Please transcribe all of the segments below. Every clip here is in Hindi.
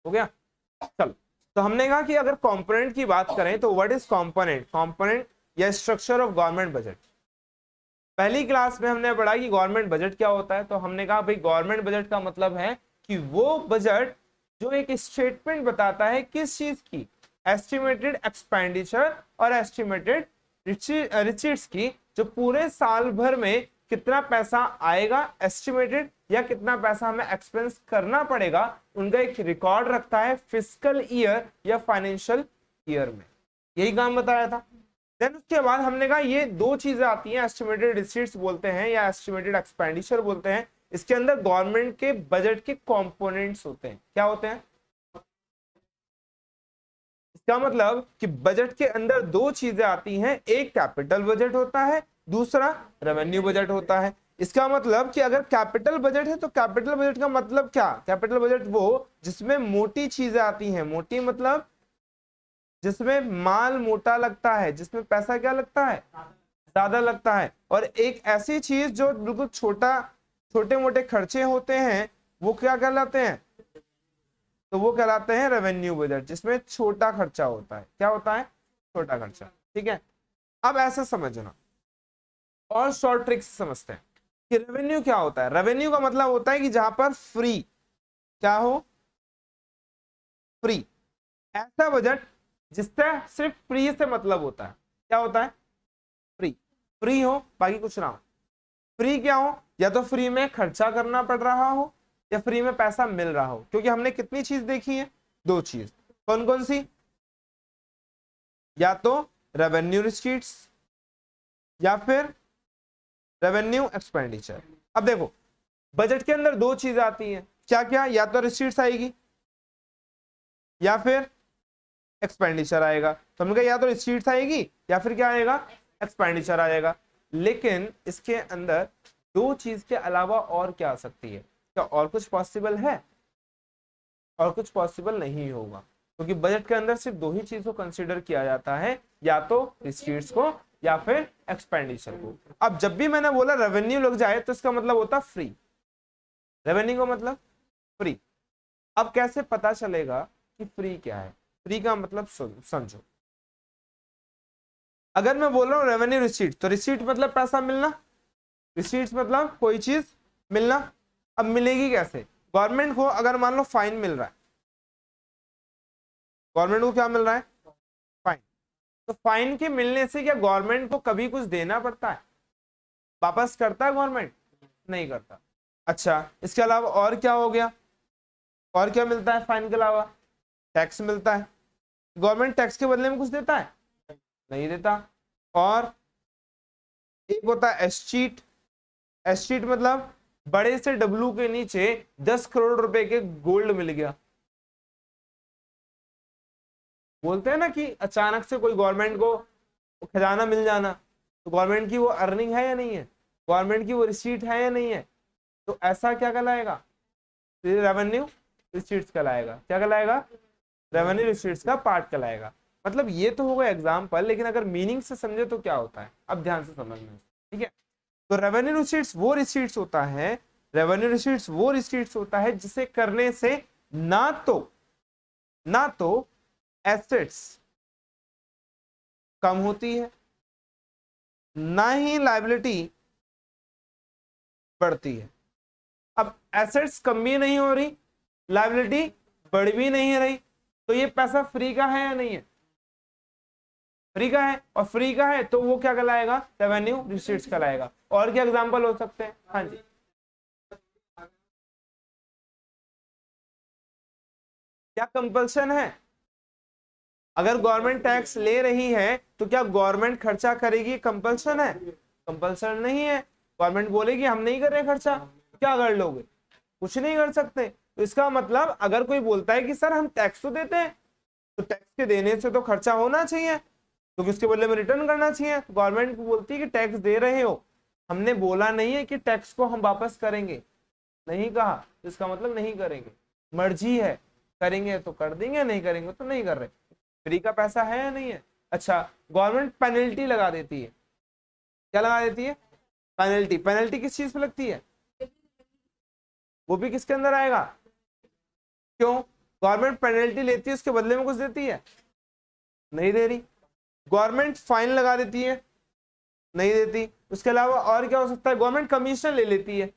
हो गया। चलो, तो हमने कहा कि अगर कंपोनेंट की बात करें तो व्हाट इज कंपोनेंट, कंपोनेंट या स्ट्रक्चर ऑफ गवर्नमेंट बजट। पहली क्लास में हमने पढ़ा कि गवर्नमेंट बजट क्या होता है, तो हमने कहा भाई गवर्नमेंट बजट का मतलब है कि वो बजट जो एक स्टेटमेंट बताता है किस चीज की, एस्टिमेटेड एक्सपेंडिचर और एस्टिमेटेड रिसीट्स की, जो पूरे साल भर में कितना पैसा आएगा एस्टिमेटेड या कितना पैसा हमें एक्सपेंस करना पड़ेगा, उनका एक रिकॉर्ड रखता है फिस्कल ईयर या फाइनेंशियल ईयर में। यही काम बताया था। देन उसके बाद हमने कहा ये दो चीजें आती हैं, एस्टिमेटेड रिसीट्स बोलते हैं या एस्टिमेटेड एक्सपेंडिचर बोलते हैं। इसके अंदर गवर्नमेंट के बजट के कंपोनेंट्स होते हैं। क्या होते हैं? इसका मतलब कि बजट के अंदर दो चीजें आती हैं, एक कैपिटल बजट होता है, दूसरा रेवेन्यू बजट होता है। इसका मतलब कि अगर कैपिटल बजट है तो कैपिटल बजट का मतलब क्या, कैपिटल बजट वो जिसमें मोटी चीजें आती हैं, मोटी मतलब जिसमें माल मोटा लगता है, जिसमें पैसा क्या लगता है, ज्यादा लगता है। और एक ऐसी चीज जो बिल्कुल छोटा, छोटे मोटे खर्चे होते हैं, वो क्या कहलाते हैं, तो वो कहलाते हैं रेवेन्यू बजट, जिसमें छोटा खर्चा होता है। क्या होता है? छोटा खर्चा। ठीक है, अब ऐसे समझना और शॉर्ट ट्रिक से समझते हैं कि रेवेन्यू क्या होता है। रेवेन्यू का मतलब होता है कि जहां पर फ्री, क्या हो, फ्री, ऐसा बजट जिससे सिर्फ फ्री से मतलब होता है। क्या होता है? फ्री, फ्री हो, बाकी कुछ ना हो। फ्री क्या हो, या तो फ्री में खर्चा करना पड़ रहा हो या फ्री में पैसा मिल रहा हो। क्योंकि हमने कितनी चीज देखी है, दो चीज। कौन कौन सी? या तो रेवेन्यू रिसीट्स या फिर रेवेन्यू एक्सपेंडिचर। अब देखो, बजट के अंदर दो चीज आती हैं, क्या क्या, या तो रिसीट्स आएगी या फिर एक्सपेंडिचर आएगा। तो हमने कहा या तो रिसीट्स आएगी या फिर क्या आएगा, एक्सपेंडिचर आएगा। लेकिन इसके अंदर दो चीज के अलावा और क्या आ सकती है? क्या और कुछ पॉसिबल है? और कुछ पॉसिबल नहीं होगा, क्योंकि बजट के अंदर सिर्फ दो ही चीज को कंसीडर किया जाता है, या तो रिसीट्स को या फिर एक्सपेंडिचर को। अब जब भी मैंने बोला रेवेन्यू लग जाए तो इसका मतलब होता फ्री, रेवेन्यू का मतलब फ्री। अब कैसे पता चलेगा कि फ्री क्या है? फ्री का मतलब समझो, अगर मैं बोल रहा हूं रेवेन्यू रिसीट, तो रिसीट मतलब पैसा मिलना, रिसीट्स मतलब कोई चीज मिलना। अब मिलेगी कैसे? गवर्नमेंट को अगर मान लो फाइन मिल रहा है, गवर्नमेंट को क्या मिल रहा है, फाइन। तो फाइन के मिलने से क्या गवर्नमेंट को कभी कुछ देना पड़ता है, वापस करता है गवर्नमेंट? नहीं करता। अच्छा, इसके अलावा और क्या हो गया, और क्या मिलता है फाइन के अलावा? टैक्स मिलता है। गवर्नमेंट टैक्स के बदले में कुछ देता है? नहीं देता। और एक होता है एस्चीट, एस्चीट मतलब बड़े से डब्लू के नीचे 10 करोड़ रुपए के गोल्ड मिल गया। बोलते हैं ना कि अचानक से कोई गवर्नमेंट को खजाना मिल जाना, तो गवर्नमेंट की वो अर्निंग है या नहीं है, गवर्नमेंट की वो रिसीट है या नहीं है। तो ऐसा क्या कहलाएगा, रेवेन्यू रिसीट्स कहलाएगा। क्या कहलाएगा? रेवेन्यू रिसीट्स का पार्ट कहलाएगा। मतलब ये तो होगा एग्जाम्पल, लेकिन अगर मीनिंग से समझे तो क्या होता है, अब ध्यान से समझना। ठीक है, तो रेवेन्यू रिसीट्स वो रिसीट्स होता है, रेवेन्यू रिसीट्स वो रिसीट्स होता है जिसे करने से ना तो एसेट्स कम होती है, ना ही लायबिलिटी बढ़ती है। अब एसेट्स कम भी नहीं हो रही, लायबिलिटी बढ़ भी नहीं रही, तो ये पैसा फ्री का है या नहीं है? फ्री का है, और फ्री का है तो वो क्या कहलाएगा, रेवेन्यू रिसीट्स कहलाएगा। और क्या एग्जांपल हो सकते हैं? हाँ जी, क्या कंपल्सन है? अगर गवर्नमेंट टैक्स ले रही है तो क्या गवर्नमेंट खर्चा करेगी, कंपल्सन है? कंपल्सन नहीं है। गवर्नमेंट बोलेगी हम नहीं कर रहे खर्चा, क्या कर लोगे? कुछ नहीं कर सकते। तो इसका मतलब अगर कोई बोलता है कि सर हम टैक्स तो देते हैं, तो टैक्स के देने से तो खर्चा होना चाहिए, तो किसके बदले में रिटर्न करना चाहिए। गवर्नमेंट बोलती है कि टैक्स दे रहे हो, हमने बोला नहीं है कि टैक्स को हम वापस करेंगे, नहीं कहा, तो इसका मतलब नहीं करेंगे, मर्जी है, करेंगे तो कर देंगे, नहीं करेंगे तो नहीं कर रहे। फ्री का पैसा है या नहीं है? अच्छा, गवर्नमेंट पेनल्टी लगा देती है। क्या लगा देती है? पेनल्टी। पेनल्टी किस चीज पे लगती है? वो भी किसके अंदर आएगा? क्यों? गवर्नमेंट पेनल्टी लेती है, उसके बदले में कुछ देती है? नहीं दे रही। गवर्नमेंट फाइन लगा देती है? नहीं देती। उसके अलावा और क्या हो सकता है? गवर्नमेंट कमीशन ले लेती है,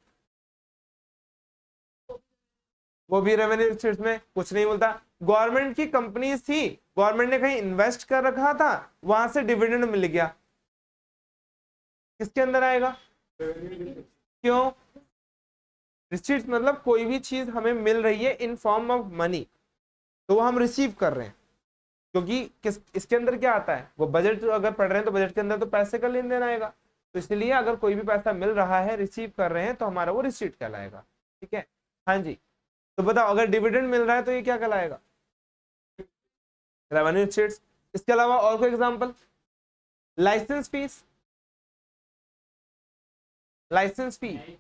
वो भी रेवेन्यू रिसीट्स में कुछ नहीं बोलता। गवर्नमेंट की कंपनीज थी, गवर्नमेंट ने कहीं इन्वेस्ट कर रखा था, वहां से डिविडेंड मिल गया, किसके अंदर आएगा? क्यों? रिसीट्स मतलब कोई भी चीज हमें मिल रही है इन फॉर्म ऑफ मनी, तो वो हम रिसीव कर रहे हैं, क्योंकि इसके अंदर क्या आता है? वो बजट अगर पढ़ रहे हैं तो बजट के अंदर तो पैसे का लेन देन आएगा, तो इसलिए अगर कोई भी पैसा मिल रहा है, रिसीव कर रहे हैं, तो हमारा वो रिसीट कहलाएगा। ठीक है, हाँ जी। तो बताओ अगर डिविडेंड मिल रहा है तो ये क्या कहलाएगा? Revenue receipts. इसके अलावा और कोई एग्जांपल? लाइसेंस फीस, लाइसेंस फी,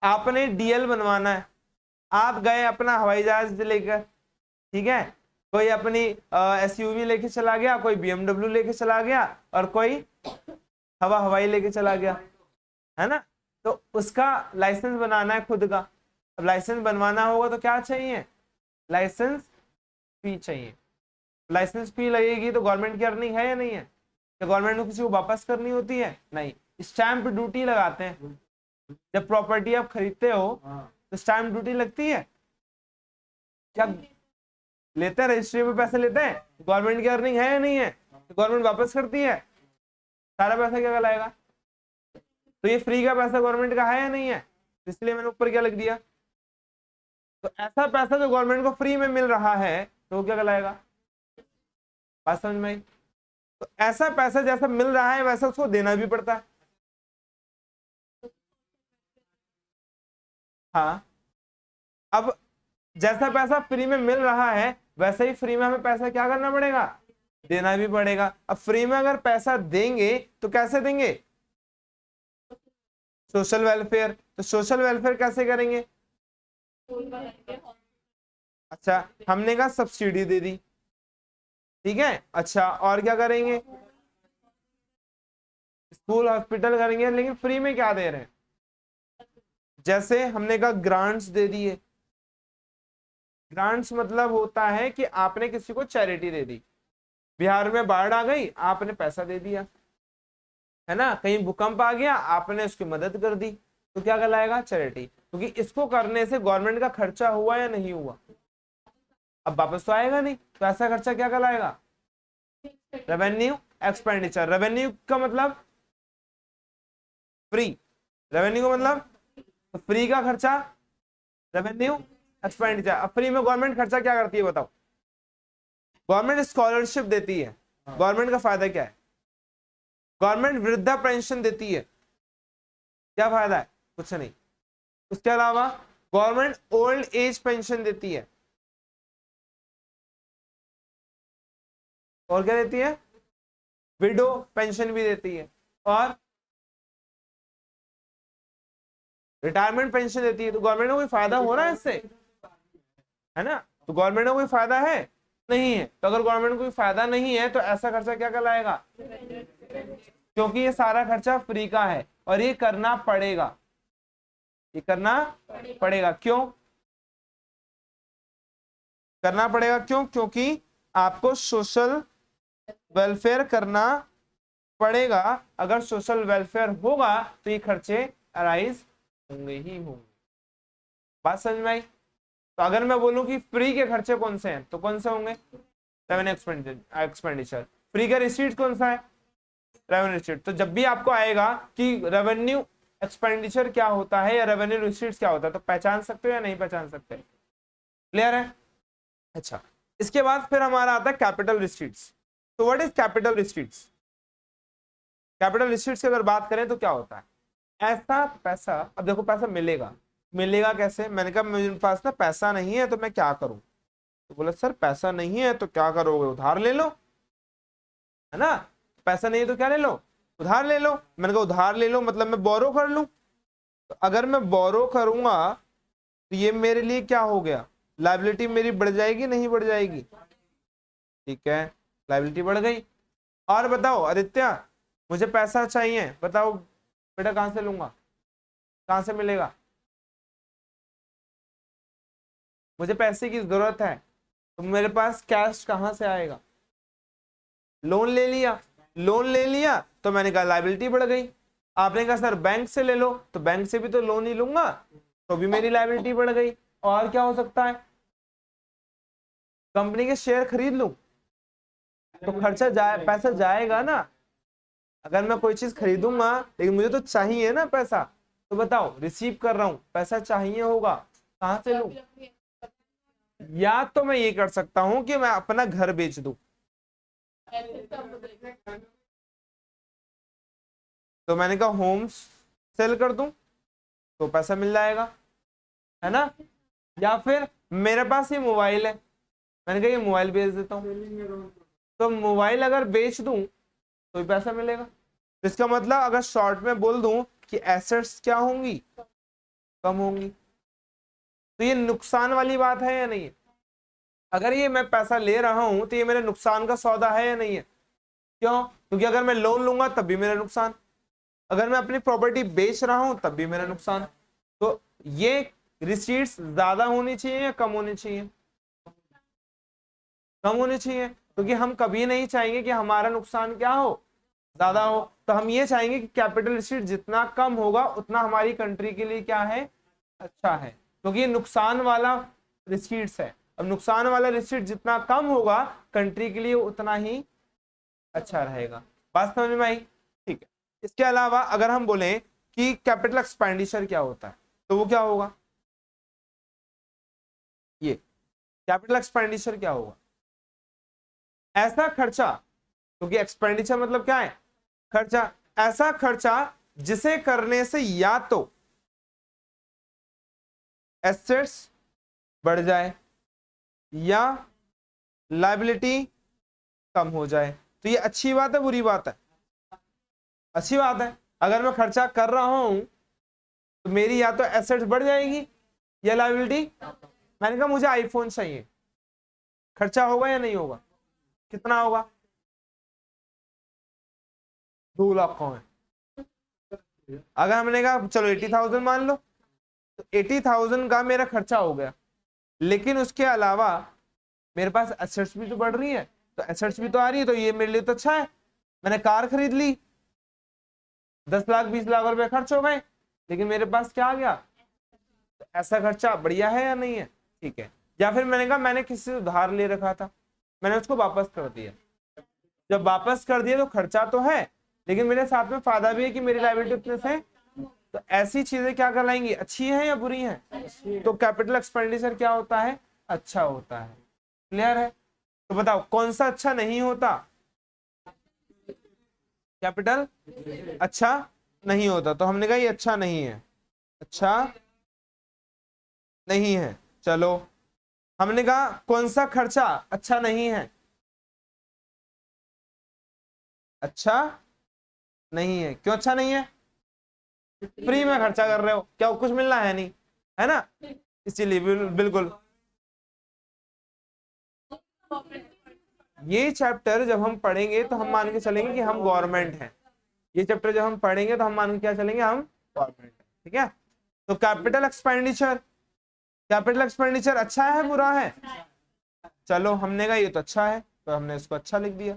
आपने डीएल बनवाना है, आप गए अपना हवाई जहाज लेकर, ठीक है, कोई अपनी एसयूवी लेके चला गया, कोई बीएमडब्ल्यू लेके चला गया, और कोई हवाई लेके चला गया, है ना? तो उसका लाइसेंस बनाना है खुद का। अब लाइसेंस बनवाना होगा तो क्या चाहिए? लाइसेंस फी चाहिए। लाइसेंस फी लगेगी तो गवर्नमेंट की अर्निंग है या नहीं है? तो गवर्नमेंट को किसी को वापस करनी होती है? नहीं। स्टैंप ड्यूटी लगाते हैं, जब प्रॉपर्टी आप खरीदते हो तो स्टैंप ड्यूटी लगती है, क्या लेते हैं? रजिस्ट्री में पैसे लेते हैं। गवर्नमेंट की अर्निंग है या नहीं है? तो गवर्नमेंट वापस करती है, सारा पैसा क्या कहलाएगा? तो ये फ्री का पैसा गवर्नमेंट का है या नहीं है? इसलिए मैंने ऊपर क्या लिख दिया? तो ऐसा पैसा जो गवर्नमेंट को फ्री में मिल रहा है तो वो क्या कहलाएगा? बात समझ में आई? तो ऐसा पैसा जैसा मिल रहा है वैसा उसको देना भी पड़ता है। हाँ, अब जैसा पैसा फ्री में मिल रहा है वैसे ही फ्री में हमें पैसा क्या करना पड़ेगा? देना भी पड़ेगा। अब फ्री में अगर पैसा देंगे तो कैसे देंगे? Social welfare. तो सोशल वेलफेयर कैसे करेंगे? अच्छा, हमने कहा सब्सिडी दे दी, ठीक है। अच्छा, और क्या करेंगे? स्कूल हॉस्पिटल करेंगे, लेकिन फ्री में क्या दे रहे हैं? जैसे हमने कहा ग्रांट्स दे दिए। ग्रांट्स मतलब होता है कि आपने किसी को चैरिटी दे दी। बिहार में बाढ़ आ गई, आपने पैसा दे दिया, है ना? कहीं भूकंप आ गया, आपने उसकी मदद कर दी, तो क्या कहलाएगा? चैरिटी। क्योंकि इसको करने से गवर्नमेंट का खर्चा हुआ या नहीं हुआ? अब वापस तो आएगा नहीं, तो ऐसा खर्चा क्या कहलाएगा? Revenue expenditure. रेवेन्यू का मतलब फ्री, रेवेन्यू का मतलब तो फ्री का खर्चा रेवेन्यू एक्सपेंडिचर। अब फ्री में गवर्नमेंट खर्चा क्या करती है बताओ? गवर्नमेंट स्कॉलरशिप देती है। गवर्नमेंट का फायदा क्या है? गवर्नमेंट वृद्धा पेंशन देती है, क्या फायदा है? कुछ नहीं। उसके अलावा गवर्नमेंट ओल्ड एज पेंशन देती है, और क्या देती है? विडो पेंशन भी देती है, और रिटायरमेंट पेंशन देती है। तो गवर्नमेंट को कोई फायदा हो रहा है इससे? है ना? तो गवर्नमेंट को कोई फायदा है? नहीं है। तो अगर गवर्नमेंट को कोई फायदा नहीं है तो ऐसा खर्चा क्या कहलाएगा? क्योंकि ये सारा खर्चा फ्री का है और ये करना पड़ेगा, ये करना पड़ेगा। क्यों करना पड़ेगा? क्यों? क्योंकि आपको सोशल वेलफेयर करना पड़ेगा। अगर सोशल वेलफेयर होगा तो ये खर्चे अराइज होंगे ही होंगे। बात समझ में आई? तो अगर मैं बोलूं कि फ्री के खर्चे कौन से हैं तो कौन से होंगे? Revenue expenditure. फ्री का रिसीट कौन सा है? Revenue receipt. तो जब भी आपको आएगा कि रेवेन्यू एक्सपेंडिचर क्या होता है या रेवेन्यू रिसीट्स क्या होता है, तो पहचान सकते हो या नहीं पहचान सकते? क्लियर है? अच्छा, इसके बाद फिर हमारा आता है कैपिटल रिसीट्स। तो what is capital receipts? Capital receipts की अगर बात करें तो क्या होता है? ऐसा पैसा, अब देखो पैसा मिलेगा, मिलेगा कैसे? मैंने कहा मेरे पास ना पैसा नहीं है तो मैं क्या करूं? तो बोला सर पैसा नहीं है तो क्या करोगे? उधार ले लो, है ना? पैसा नहीं है तो क्या ले लो? उधार ले लो। मैंने कहा उधार ले लो मतलब मैं बोरो कर लूं। तो अगर मैं बोरो करूंगा तो ये मेरे लिए क्या हो गया? लाइबिलिटी मेरी बढ़ जाएगी नहीं बढ़ जाएगी? ठीक है, लाइबिलिटी बढ़ गई। और बताओ आदित्य, मुझे पैसा चाहिए, बताओ बेटा कहां से लूंगा? कहां से मिलेगा? मुझे पैसे की जरूरत है, तो मेरे पास कैश कहाँ से आएगा? लोन ले लिया, लोन ले लिया तो मैंने कहा लायबिलिटी बढ़ गई। आपने कहा सर बैंक से ले लो, तो बैंक से भी तो लोन ही लूंगा, तो भी मेरी लायबिलिटी बढ़ गई। और क्या हो सकता है? कंपनी के शेयर खरीद लूं, तो खर्चा पैसा जाएगा ना। अगर मैं कोई चीज खरीदूंगा लेकिन मुझे तो चाहिए ना पैसा, तो बताओ रिसीव कर रहा हूं, पैसा चाहिए होगा, कहां से लूं? या तो मैं ये कर सकता हूं कि मैं अपना घर बेच दूं, तो मैंने कहा होम सेल कर दूं तो पैसा मिल जाएगा, है ना। या फिर मेरे पास ये मोबाइल है, मैंने कहा ये मोबाइल बेच देता हूं, तो मोबाइल अगर बेच दूं तो भी पैसा मिलेगा। तो इसका मतलब अगर शॉर्ट में बोल दूं कि एसेट्स क्या होंगी? कम होंगी। तो ये नुकसान वाली बात है या नहीं है? अगर ये मैं पैसा ले रहा हूं तो ये मेरे नुकसान का सौदा है या नहीं है? क्यों? क्योंकि अगर मैं लोन लूंगा तब भी मेरा नुकसान, अगर मैं अपनी प्रॉपर्टी बेच रहा हूं तब भी मेरा नुकसान। तो ये रिसीट्स ज्यादा होनी चाहिए या कम होनी चाहिए? कम होनी चाहिए, क्योंकि हम कभी नहीं चाहेंगे कि हमारा नुकसान क्या हो? ज्यादा हो। तो हम ये चाहेंगे कि कैपिटल रिसीट जितना कम होगा उतना हमारी कंट्री के लिए क्या है? अच्छा है, क्योंकि ये नुकसान वाला रिसीट्स है। अब नुकसान वाला रिसीट जितना कम होगा कंट्री के लिए उतना ही अच्छा रहेगा। बात समझ में आई? ठीक है। इसके अलावा अगर हम बोलें कि कैपिटल एक्सपेंडिचर क्या होता है, तो वो क्या होगा? ये कैपिटल एक्सपेंडिचर क्या होगा? ऐसा खर्चा, क्योंकि एक्सपेंडिचर मतलब क्या है? खर्चा। ऐसा खर्चा जिसे करने से या तो एसेट्स बढ़ जाए या लायबिलिटी कम हो जाए। तो ये अच्छी बात है बुरी बात है? अच्छी बात है। अगर मैं खर्चा कर रहा हूं तो मेरी या तो एसेट्स बढ़ जाएगी या लायबिलिटी। मैंने कहा मुझे आईफोन चाहिए, खर्चा होगा या नहीं होगा? कितना होगा? 2 लाख का है। अगर हमने कहा चलो 80,000 मान लो, तो 80,000 का मेरा खर्चा हो गया, लेकिन उसके अलावा मेरे पास एसेट्स भी तो बढ़ रही है, तो एसेट्स भी तो आ रही है, तो ये मेरे लिए तो अच्छा है। मैंने कार खरीद ली, 10 लाख 20 लाख रुपए खर्च हो गए, लेकिन मेरे पास क्या आ गया? तो ऐसा खर्चा बढ़िया है या नहीं है? ठीक है। या फिर मैंने कहा मैंने किसी से उधार ले रखा था, मैंने उसको वापस कर दिया। जब वापस कर दिया तो खर्चा तो है, लेकिन मेरे साथ में फायदा भी है कि मेरी लायबिलिटी उतने से। तो ऐसी चीजें क्या कहलाएंगी? अच्छी है या बुरी है? तो कैपिटल एक्सपेंडिचर क्या होता है? अच्छा होता है। क्लियर है? तो बताओ कौन सा अच्छा नहीं होता? कैपिटल अच्छा नहीं होता, तो हमने कहा ये अच्छा नहीं है, अच्छा नहीं है। चलो, हमने कहा कौन सा खर्चा अच्छा नहीं है? अच्छा नहीं है। क्यों अच्छा नहीं है? फ्री में खर्चा कर रहे हो, क्या कुछ मिलना है? नहीं है ना, इसीलिए बिल्कुल। ये चैप्टर जब हम पढ़ेंगे तो हम मान के चलेंगे कि हम गवर्नमेंट हैं। ये चैप्टर जब हम पढ़ेंगे तो हम मान के क्या चलेंगे? हम गवर्नमेंट है। ठीक है। तो कैपिटल एक्सपेंडिचर, कैपिटल एक्सपेंडिचर अच्छा है बुरा है? चलो, हमने कहा ये तो अच्छा है, तो हमने इसको अच्छा लिख दिया।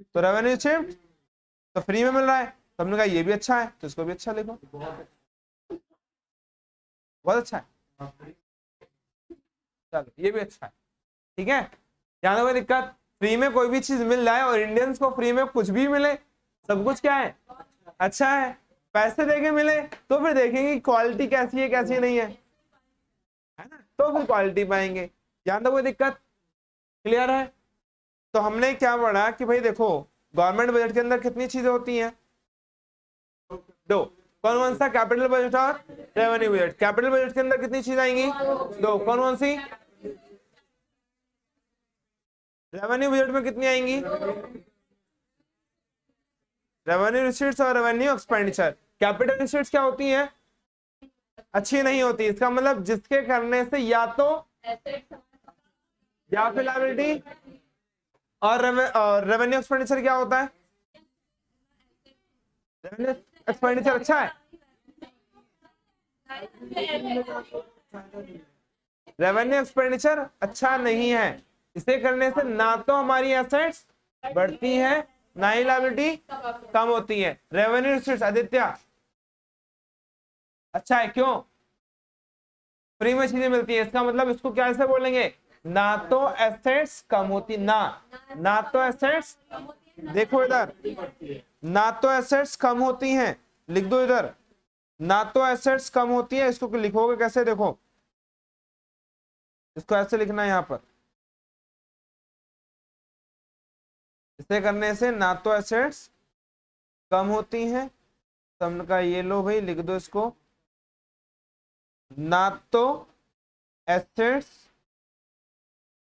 तो रेवेन्यू शिफ्ट तो फ्री में मिल रहा है, तो हमने कहा ये भी अच्छा है, तो इसको भी अच्छा लिखो। बहुत अच्छा है, चलो ये भी अच्छा है। ठीक है। यहाँ कोई दिक्कत? फ्री में कोई भी चीज मिल जाए और इंडियंस को फ्री में कुछ भी मिले, सब कुछ क्या है? अच्छा है। पैसे देके मिले तो फिर देखेंगे क्वालिटी कैसी है कैसी नहीं है ना, तो फिर क्वालिटी पाएंगे। यहाँ तो कोई दिक्कत? क्लियर है? तो हमने क्या पढ़ा कि भाई देखो, गवर्नमेंट बजट के अंदर कितनी चीजें होती हैं? 2। कौन कौन सा? कैपिटल बजट और रेवेन्यू बजट। कैपिटल बजट के अंदर कितनी चीजें आएंगी? 2। कौन कौन सी? रेवेन्यू बजट में कितनी आएंगी? रेवेन्यू रिसीट्स और रेवेन्यू एक्सपेंडिचर। कैपिटल रिसीट्स क्या होती हैं? अच्छी नहीं होती। इसका मतलब जिसके करने से या तो या फिर लायबिलिटी, और रेवेन्यू एक्सपेंडिचर क्या होता है? रेवेन्यू एक्सपेंडिचर अच्छा है, रेवेन्यू एक्सपेंडिचर अच्छा नहीं है। इसे करने से ना तो हमारी एसेट्स बढ़ती है, ना ही लायबिलिटी कम होती है। रेवेन्यू रिसीट्स आदित्य अच्छा है, क्यों? फ्री में चीजें मिलती है, इसका मतलब इसको क्या ऐसे बोलेंगे, ना तो एसेट्स कम होती, ना तो एसेट्स, देखो इधर, ना तो एसेट्स कम होती हैं, लिख दो इधर, ना तो एसेट्स कम होती है। इसको लिखोगे कैसे, देखो इसको ऐसे लिखना है यहां पर। इसे करने से ना तो एसेट्स कम होती हैं, तो हमने कहा ये लो भाई लिख दो इसको, ना तो एसेट्स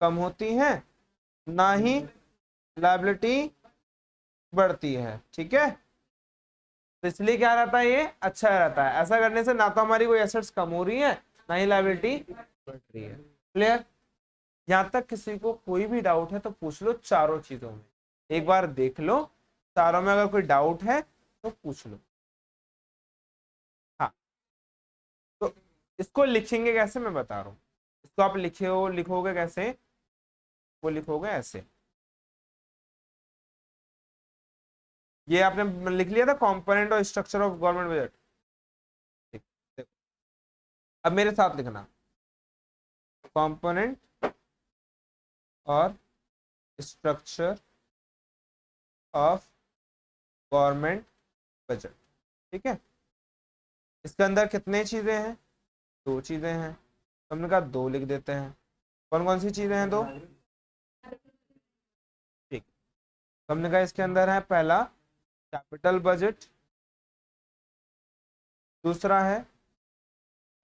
कम होती हैं, ना ही लायबिलिटी बढ़ती है। ठीक है, तो इसलिए क्या रहता है, ये अच्छा रहता है। ऐसा करने से ना तो हमारी कोई एसेट्स कम हो रही है, ना ही लायबिलिटी बढ़ रही है। क्लियर? यहां तक किसी को कोई भी डाउट है तो पूछ लो, चारों चीजों में एक बार देख लो, चारों में अगर कोई डाउट है तो पूछ लो। हाँ, तो इसको लिखेंगे कैसे मैं बता रहा हूँ। इसको आप लिखोगे कैसे, वो लिखोगे ऐसे, ये आपने लिख लिया था कंपोनेंट और स्ट्रक्चर ऑफ गवर्नमेंट बजट। ठीक, देखो अब मेरे साथ लिखना, कंपोनेंट और स्ट्रक्चर ऑफ गवर्नमेंट बजट। ठीक है, इसके अंदर कितने चीजें हैं, दो चीजें हैं, तो हमने कहा दो लिख देते हैं। कौन कौन सी चीजें हैं, दो? ठीक, तो हमने कहा इसके अंदर है पहला कैपिटल बजट, दूसरा है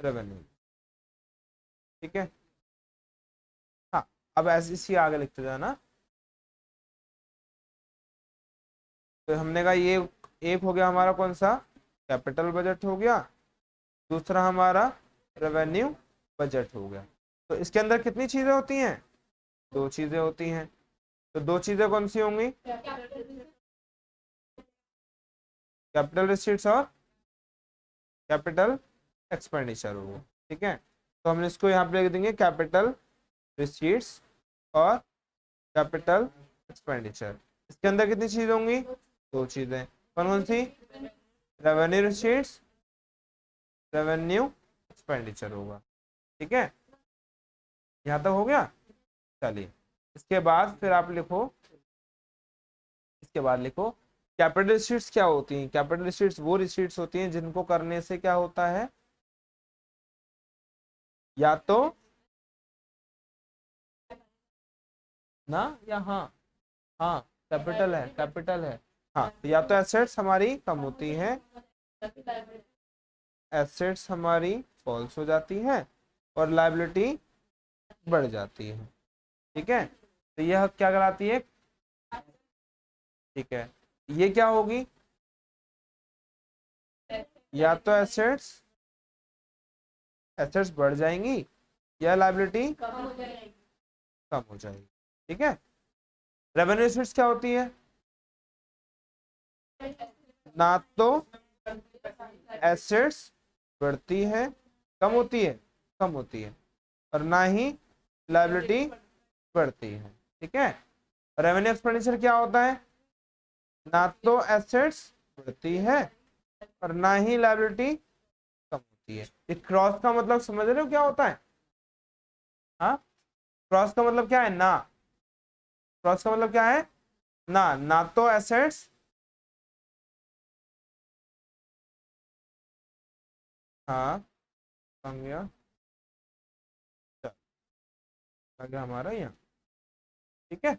रेवेन्यू। ठीक है, हाँ, अब ऐसे इसी आगे लिखते जाना। तो हमने कहा ये एक हो गया हमारा, कौन सा, कैपिटल बजट हो गया, दूसरा हमारा रेवेन्यू बजट हो गया। तो इसके अंदर कितनी चीजें होती हैं, दो चीजें होती हैं। तो दो चीजें कौन सी होंगी, कैपिटल रिसीट्स और कैपिटल एक्सपेंडिचर होगा। ठीक है, तो हमने इसको यहाँ पे लिख देंगे कैपिटल रिसीट्स और कैपिटल एक्सपेंडिचर। इसके अंदर कितनी चीजें होंगी, दो चीजें। कौन कौन सी, रेवेन्यू रिसीट्स, रेवेन्यू एक्सपेंडिचर होगा। ठीक है, यहाँ तक हो गया। चलिए इसके बाद फिर आप लिखो, इसके बाद लिखो कैपिटल रिसीट्स क्या होती हैं। कैपिटल रिसीट्स वो रिसीट्स होती हैं जिनको करने से क्या होता है, या तो ना, या हाँ, हाँ कैपिटल है, कैपिटल है। हाँ, तो या तो एसेट्स हमारी कम होती हैं, एसेट्स हमारी फॉल्स हो जाती हैं, और लायबिलिटी बढ़ जाती है। ठीक है, तो यह क्या कराती है, ठीक है, ये क्या होगी, या तो एसेट्स एसेट्स बढ़ जाएंगी, या लायबिलिटी कम हो जाएगी। ठीक है, रेवेन्यू एसेट्स क्या होती है, ना तो एसेट्स बढ़ती है, कम होती है, कम होती है, और ना ही लायबिलिटी बढ़ती है। ठीक है, रेवेन्यू एक्सपेंडिचर क्या होता है, ना तो एसेट्स बढ़ती है और ना ही लायबिलिटी कम होती है। ये क्रॉस का मतलब समझ रहे हो क्या होता है, हाँ, क्रॉस का मतलब क्या है, ना, क्रॉस का मतलब क्या है, ना तो एसेट्स, हाँ बन गया, चल, आ गया हमारा यहाँ। ठीक है,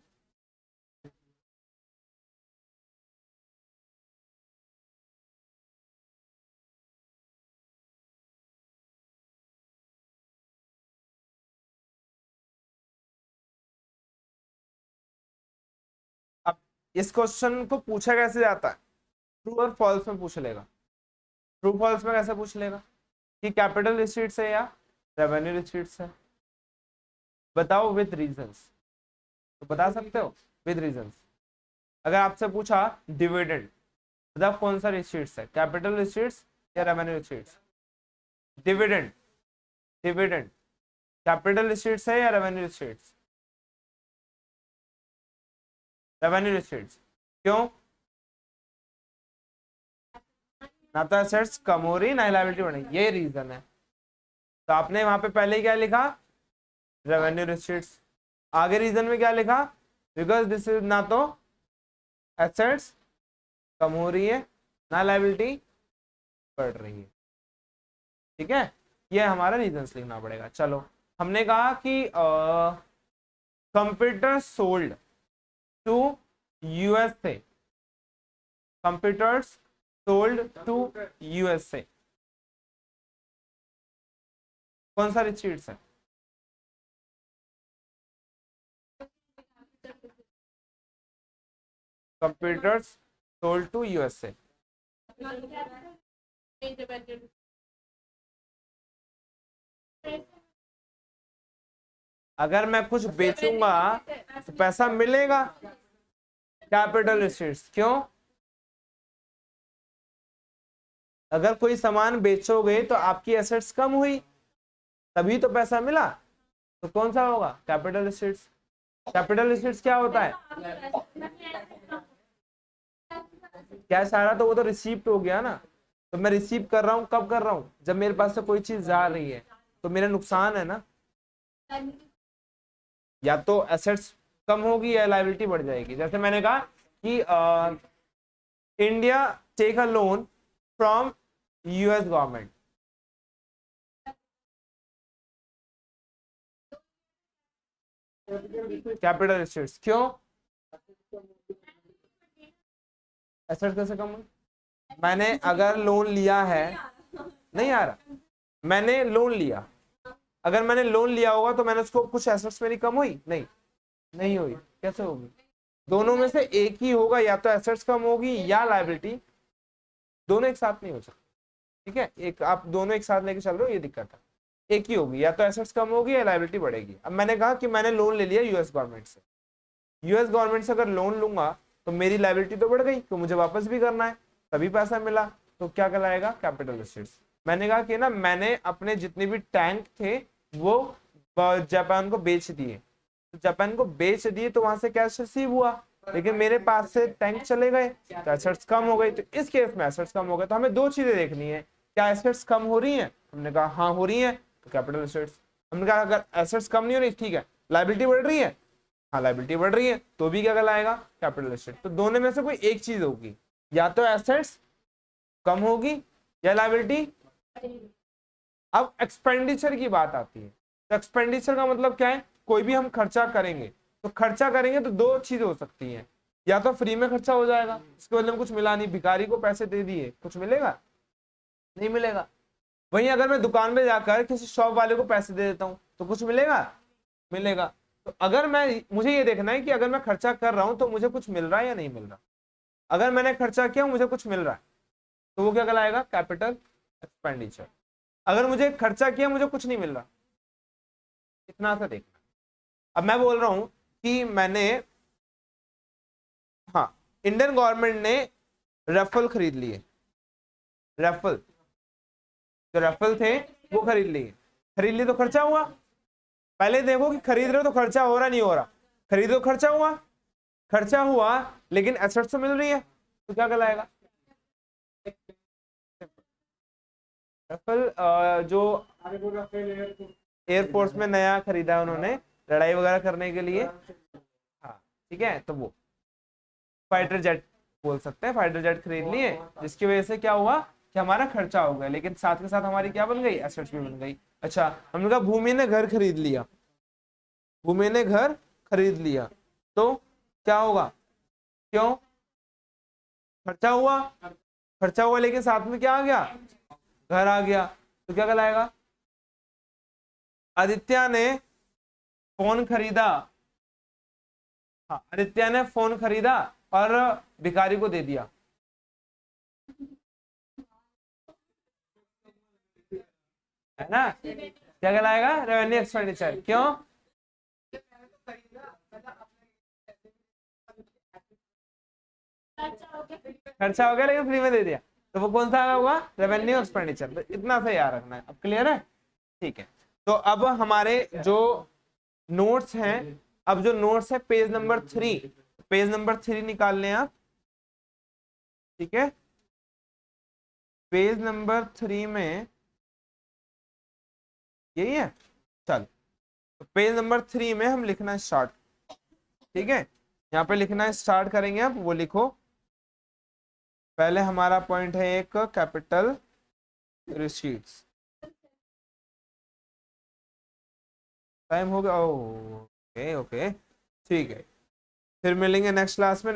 अब इस क्वेश्चन को पूछा कैसे जाता है, ट्रू और फॉल्स में पूछ लेगा। ट्रू फॉल्स में कैसे पूछ लेगा कि कैपिटल रिसीट्स है या रेवेन्यू रिसीट्स है, बताओ विद रीजंस, तो बता सकते हो विद रीजंस। अगर आपसे पूछा डिविडेंड, बताओ कौन सा रिसीट्स है, कैपिटल रिसीट्स या revenue receipts, dividend, dividend capital receipts है या रेवेन्यू रिसीट्स? Revenue receipts. क्यों? ना तो एसेट्स कम हो रही ना लायबिलिटी बढ़ रही, ये रीजन है। तो आपने वहां पे पहले क्या लिखा? Revenue receipts. आगे रीजन में क्या लिखा? बिकॉज दिस इज ना तो एसेट्स कम हो रही है ना लायबिलिटी बढ़ रही है। ठीक है, ये हमारा रीजंस लिखना पड़ेगा। चलो, हमने कहा कि computer sold to USA, computers sold to USA, कौन सा रिसीट्स है? Computers sold to USA. अगर मैं कुछ बेचूंगा तो पैसा मिलेगा, कैपिटल रिसीट्स। क्यों? अगर कोई सामान बेचोगे तो आपकी एसेट्स कम हुई, तभी तो पैसा मिला, तो कौन सा होगा? Capital receipts. कैपिटल रिसीट्स क्या होता है? कैश आ रहा तो वो तो रिसीप्ट हो गया ना। तो मैं रिसीव कर रहा हूँ, कब कर रहा हूँ? जब मेरे पास से कोई चीज जा रही है, तो मेरा नुकसान है ना। या तो एसेट्स कम होगी या लायबिलिटी बढ़ जाएगी। जैसे मैंने कहा कि India take a loan from US government, capital receipts. क्यों? एसेट्स कैसे कम हुई? मैंने अगर लोन लिया है, नहीं आ रहा, मैंने लोन लिया, अगर मैंने लोन लिया होगा तो मैंने उसको, कुछ एसेट्स मेरी कम हुई? नहीं, नहीं हुई। कैसे होगी? दोनों में से एक ही होगा, या तो एसेट्स कम होगी या लायबिलिटी, दोनों एक साथ नहीं हो सकते। ठीक है, एक आप दोनों एक साथ लेके चल रहे हो, ये दिक्कत है। एक ही होगी, या तो एसेट्स कम होगी या लायबिलिटी बढ़ेगी। अब मैंने कहा कि मैंने लोन ले लिया यूएस गवर्नमेंट से, यूएस गवर्नमेंट से अगर लोन लूंगा तो मेरी लायबिलिटी तो बढ़ गई, तो मुझे वापस भी करना है, तभी पैसा मिला, तो क्या कहलाएगा? Capital receipts. मैंने कहा कि ना, मैंने अपने जितने भी टैंक थे वो जापान को बेच दिए, तो जापान को बेच दिए तो वहां से कैश रिसीव हुआ, लेकिन मेरे पास से टैंक चले गए तो एसेट्स कम हो गई। तो इस केस में एसेट्स कम हो गए, तो हमें दो चीजें देखनी है, क्या एसेट्स कम हो रही हैं? हमने कहा हाँ हो रही हैं, तो कैपिटल एसेट्स। हमने कहा अगर एसेट्स कम नहीं हो रही, ठीक है, लायबिलिटी बढ़ रही है, हाँ लायबिलिटी बढ़ रही है, तो भी क्या कहलाएगा? Capital asset. तो दोनों में से कोई एक चीज होगी, या तो एसेट्स कम होगी या लायबिलिटी। अब एक्सपेंडिचर की बात आती है, तो एक्सपेंडिचर का मतलब क्या है? कोई भी हम खर्चा करेंगे, तो खर्चा करेंगे तो दो चीज हो सकती है, या तो फ्री में खर्चा हो जाएगा, इसके बदले में कुछ मिला नहीं, भिखारी को पैसे दे दिए, कुछ मिलेगा? नहीं मिलेगा। वहीं अगर मैं दुकान में जाकर किसी शॉप वाले को पैसे दे देता हूं तो कुछ मिलेगा? मिलेगा। तो अगर मैं, मुझे ये देखना है कि अगर मैं खर्चा कर रहा हूं तो मुझे कुछ मिल रहा है या नहीं मिल रहा। अगर मैंने खर्चा किया, मुझे कुछ मिल रहा है, तो वो क्या कहलाएगा? Capital expenditure. अगर मुझे खर्चा किया, मुझे कुछ नहीं मिल रहा, इतना सा देखना। अब मैं बोल रहा हूं कि मैंने, हाँ, इंडियन गवर्नमेंट ने राफेल खरीद लिए, राफेल, जो राफेल थे वो खरीद लिए, खरीद लिए तो खर्चा हुआ। पहले देखो कि खरीद रहे हो तो खर्चा हो रहा नहीं हो रहा। खरीदो, खर्चा हुआ, खर्चा हुआ, लेकिन एसेट्स तो मिल रही है, तो क्या कहलाएगा? राफेल जो एयरफोर्स में नया खरीदा है उन्होंने, लड़ाई वगैरह करने के लिए, हाँ ठीक है, तो वो फाइटर जेट बोल सकते हैं, फाइटर जेट खरीद लिए, जिसकी वजह से क्या हुआ कि हमारा खर्चा हो गया, लेकिन साथ के साथ हमारी क्या बन गई? एसेट्स भी बन गई। अच्छा, हमने कहा भूमि ने घर खरीद लिया, भूमि ने घर खरीद लिया, तो क्या होगा? क्यों? खर्चा हुआ, खर्चा हुआ, लेकिन साथ में क्या आ गया? घर आ गया, तो क्या कहलाएगा? आदित्य ने फोन खरीदा, हाँ, आदित्य ने फोन खरीदा और भिखारी को दे दिया, है ना? क्या कहलाएगा? Revenue expenditure. क्यों? खर्चा हो गया लेकिन फ्री में दे दिया, तो वो कौन सा हुआ? Revenue expenditure. तो इतना सा याद रखना है। अब क्लियर है? ठीक है। तो अब हमारे जो नोट्स हैं, अब जो नोट्स है पेज नंबर 3, पेज नंबर 3 निकाल लें आप, ठीक है। पेज नंबर 3 में यही है, चल तो पेज नंबर 3 में हम लिखना स्टार्ट, ठीक है। यहाँ पे लिखना स्टार्ट करेंगे, आप वो लिखो। पहले हमारा पॉइंट है एक कैपिटल रिसीट्स। टाइम हो गया, ओके ओके, ठीक है। फिर मिलेंगे नेक्स्ट क्लास में।